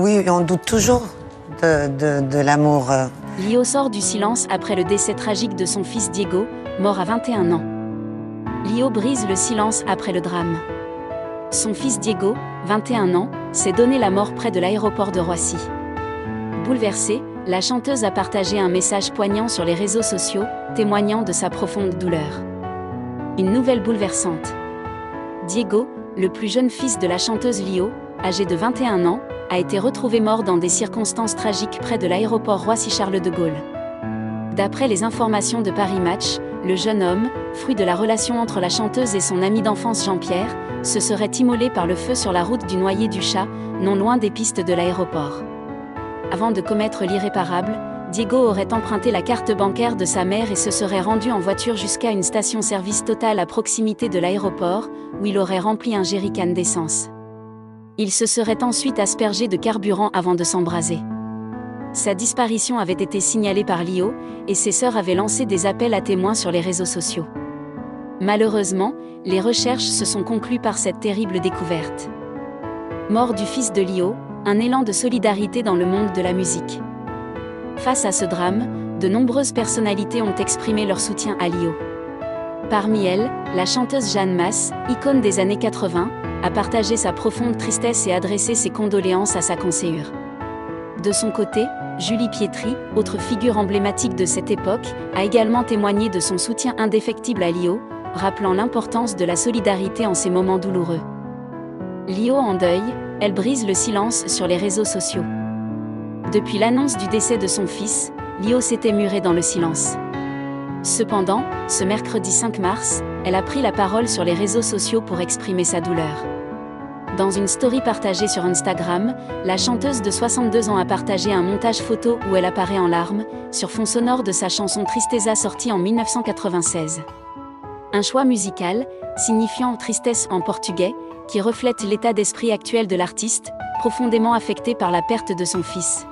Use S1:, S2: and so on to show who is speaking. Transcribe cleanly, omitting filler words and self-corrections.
S1: Oui, on doute toujours de l'amour.
S2: Lio sort du silence après le décès tragique de son fils Diego, mort à 21 ans. Lio brise le silence après le drame. Son fils Diego, 21 ans, s'est donné la mort près de l'aéroport de Roissy. Bouleversée, la chanteuse a partagé un message poignant sur les réseaux sociaux, témoignant de sa profonde douleur. Une nouvelle bouleversante. Diego, le plus jeune fils de la chanteuse Lio, âgé de 21 ans, a été retrouvé mort dans des circonstances tragiques près de l'aéroport Roissy-Charles de Gaulle. D'après les informations de Paris Match, le jeune homme, fruit de la relation entre la chanteuse et son ami d'enfance Jean-Pierre, se serait immolé par le feu sur la route du Noyer-du-Chat, non loin des pistes de l'aéroport. Avant de commettre l'irréparable, Diego aurait emprunté la carte bancaire de sa mère et se serait rendu en voiture jusqu'à une station-service Total à proximité de l'aéroport, où il aurait rempli un jerrycan d'essence. Il se serait ensuite aspergé de carburant avant de s'embraser. Sa disparition avait été signalée par Lio, et ses sœurs avaient lancé des appels à témoins sur les réseaux sociaux. Malheureusement, les recherches se sont conclues par cette terrible découverte. Mort du fils de Lio, un élan de solidarité dans le monde de la musique. Face à ce drame, de nombreuses personnalités ont exprimé leur soutien à Lio. Parmi elles, la chanteuse Jeanne Masse, icône des années 80, a partagé sa profonde tristesse et adressé ses condoléances à sa consoeur. De son côté, Julie Pietri, autre figure emblématique de cette époque, a également témoigné de son soutien indéfectible à Lio, rappelant l'importance de la solidarité en ces moments douloureux. Lio en deuil, elle brise le silence sur les réseaux sociaux. Depuis l'annonce du décès de son fils, Lio s'était murée dans le silence. Cependant, ce mercredi 5 mars, elle a pris la parole sur les réseaux sociaux pour exprimer sa douleur. Dans une story partagée sur Instagram, la chanteuse de 62 ans a partagé un montage photo où elle apparaît en larmes, sur fond sonore de sa chanson Tristeza sortie en 1996. Un choix musical, signifiant tristesse en portugais, qui reflète l'état d'esprit actuel de l'artiste, profondément affecté par la perte de son fils.